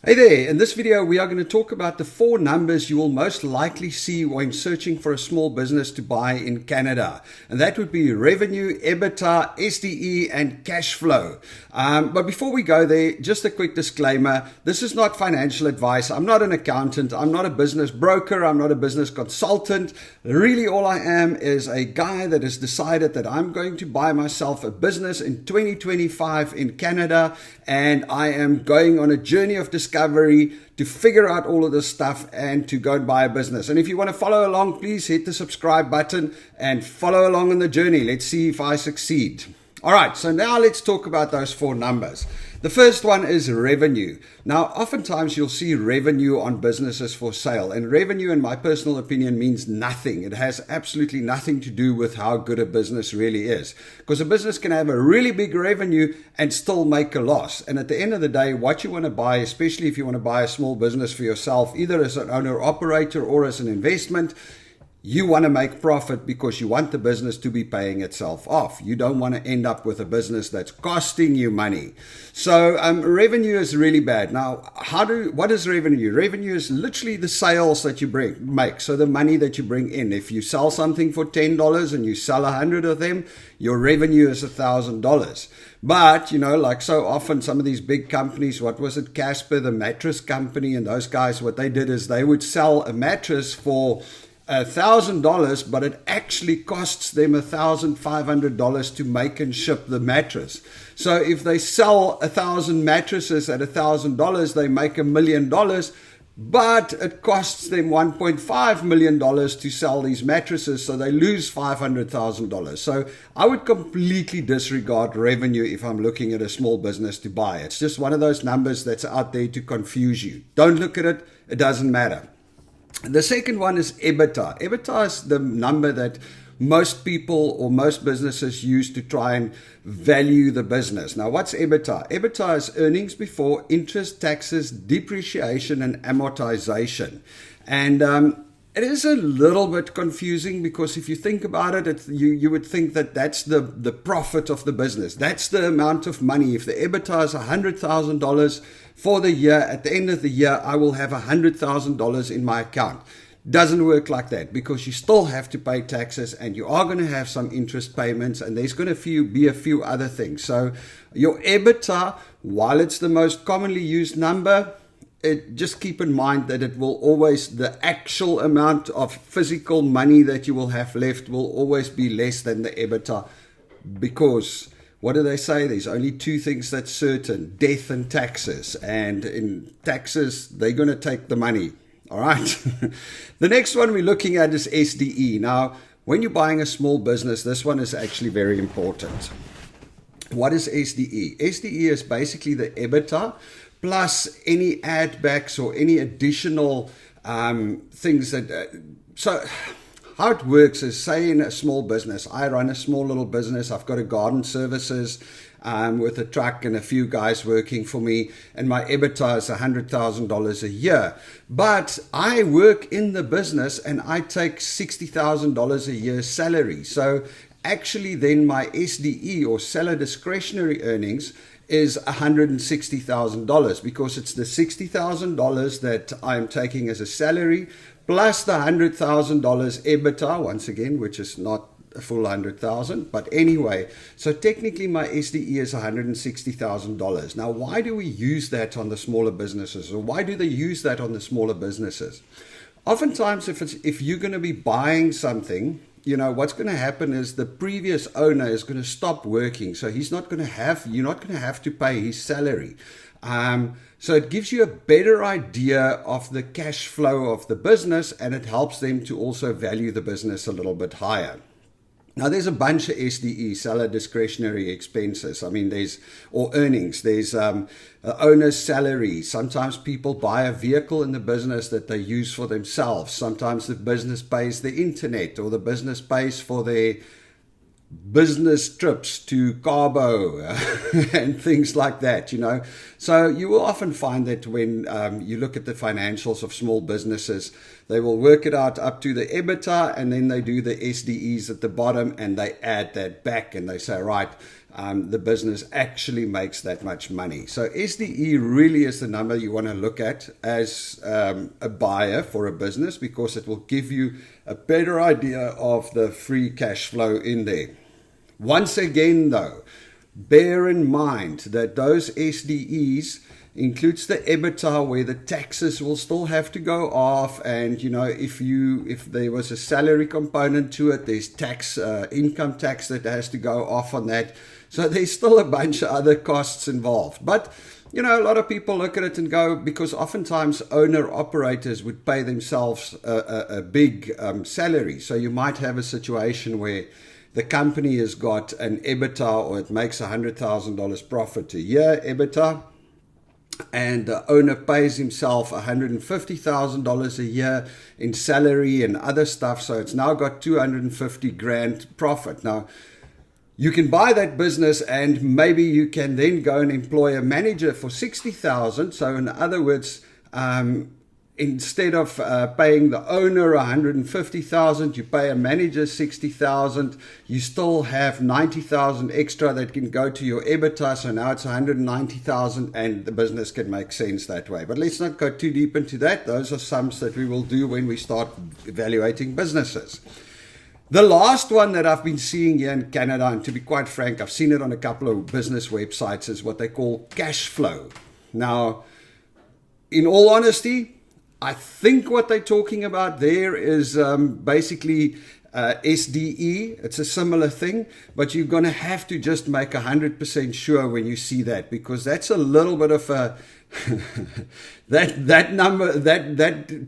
Hey there, in this video we are going to talk about the four numbers you will most likely see when searching for a small business to buy in Canada. And that would be revenue, EBITDA, SDE and cash flow. But before we go there, just a quick disclaimer. This is not financial advice. I'm not an accountant. I'm not a business broker. I'm not a business consultant. Really all I am is a guy that has decided that I'm going to buy myself a business in 2025 in Canada. And I am going on a journey of discovery to figure out all of this stuff and to go and buy a business. And if you want to follow along, please hit the subscribe button and follow along on the journey. Let's see if I succeed. All right, so now let's talk about those four numbers. The first one is revenue. Now, oftentimes you'll see revenue on businesses for sale, and revenue, in my personal opinion, means nothing. It has absolutely nothing to do with how good a business really is, because a business can have a really big revenue and still make a loss. And at the end of the day, what you want to buy, especially if you want to buy a small business for yourself, either as an owner-operator or as an investment, you want to make profit because you want the business to be paying itself off. You don't want to end up with a business that's costing you money. So revenue is really bad. Now, what is revenue? Revenue is literally the sales that you make. So the money that you bring in. If you sell something for $10 and you sell 100 of them, your revenue is $1,000. But, like so often some of these big companies, what was it, Casper, the mattress company, and those guys, what they did is they would sell a mattress for $1,000, but it actually costs them $1,500 to make and ship the mattress. So if they sell 1,000 mattresses at $1,000, they make $1 million, but it costs them $1.5 million to sell these mattresses, so they lose $500,000. So I would completely disregard revenue if I'm looking at a small business to buy. It's just one of those numbers that's out there to confuse you. Don't look at it. It doesn't matter. The second one is EBITDA. EBITDA is the number that most people or most businesses use to try and value the business. Now, what's EBITDA? EBITDA is earnings before interest, taxes, depreciation, and amortization. And it is a little bit confusing because if you think about it, you would think that that's the profit of the business. That's the amount of money. If the EBITDA is $100,000 for the year, at the end of the year, I will have $100,000 in my account. Doesn't work like that because you still have to pay taxes and you are going to have some interest payments and there's going to be a few other things. So your EBITDA, while it's the most commonly used number, just keep in mind that it will always, the actual amount of physical money that you will have left will always be less than the EBITDA, because what do they say? There's only two things that's certain: death and taxes. And in taxes, they're going to take the money. All right. The next one we're looking at is SDE. Now, when you're buying a small business, this one is actually very important. What is SDE? SDE is basically the EBITDA plus any add backs or any additional things that... So how it works is, say in a small business, I run a small little business. I've got a garden services with a truck and a few guys working for me, and my EBITDA is $100,000 a year. But I work in the business and I take $60,000 a year salary. So actually then my SDE, or seller discretionary earnings, is $160,000 because it's the $60,000 that I'm taking as a salary plus the $100,000 EBITDA, once again, which is not a full 100,000, but anyway, so technically my SDE is $160,000. Now, why do we use that on the smaller businesses, or why do they use that on the smaller businesses? Oftentimes, if you're going to be buying something, what's going to happen is the previous owner is going to stop working. So you're not going to have to pay his salary. So it gives you a better idea of the cash flow of the business, and it helps them to also value the business a little bit higher. Now, there's a bunch of SDE, seller discretionary expenses. Or earnings. There's owner's salary. Sometimes people buy a vehicle in the business that they use for themselves. Sometimes the business pays the internet, or the business pays for their business trips to Cabo and things like that, So you will often find that when you look at the financials of small businesses, they will work it out up to the EBITDA, and then they do the SDEs at the bottom and they add that back and they say, right, the business actually makes that much money. So SDE really is the number you want to look at as a buyer for a business, because it will give you a better idea of the free cash flow in there. Once again, though, bear in mind that those SDEs includes the EBITDA, where the taxes will still have to go off, and if there was a salary component to it, there's income tax that has to go off on that. So there's still a bunch of other costs involved. But a lot of people look at it and go, because oftentimes owner-operators would pay themselves a big salary. So you might have a situation where the company has got an EBITDA, or it makes $100,000 profit a year, EBITDA, and the owner pays himself $150,000 a year in salary and other stuff. So it's now got 250 grand profit. Now, you can buy that business, and maybe you can then go and employ a manager for 60,000. So in other words, instead of paying the owner 150,000, you pay a manager 60,000. You still have 90,000 extra that can go to your EBITDA. So now it's 190,000, and the business can make sense that way. But let's not go too deep into that. Those are sums that we will do when we start evaluating businesses. The last one that I've been seeing here in Canada, and to be quite frank, I've seen it on a couple of business websites, is what they call Cashflow. Now, in all honesty, I think what they're talking about there is basically SDE. It's a similar thing, but you're going to have to just make 100% sure when you see that, because that's a little bit of a that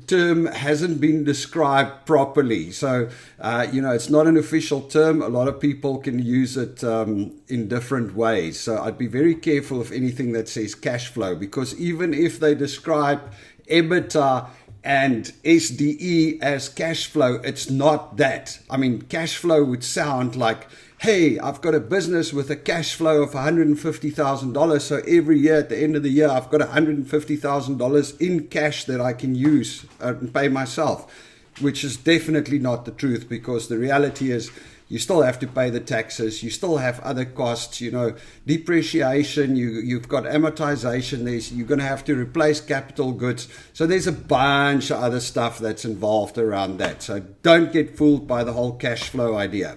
term hasn't been described properly. So it's not an official term. A lot of people can use it in different ways. So I'd be very careful of anything that says cash flow, because even if they describe EBITDA and SDE as cash flow, it's not that. I mean, cash flow would sound like, hey, I've got a business with a cash flow of $150,000. So every year at the end of the year, I've got $150,000 in cash that I can use and pay myself, which is definitely not the truth, because the reality is you still have to pay the taxes. You still have other costs, depreciation. You've got amortization. You're going to have to replace capital goods. So there's a bunch of other stuff that's involved around that. So don't get fooled by the whole cash flow idea.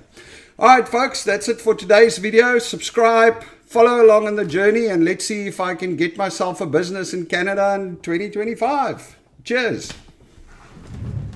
All right, folks, that's it for today's video. Subscribe, follow along on the journey, and let's see if I can get myself a business in Canada in 2025. Cheers.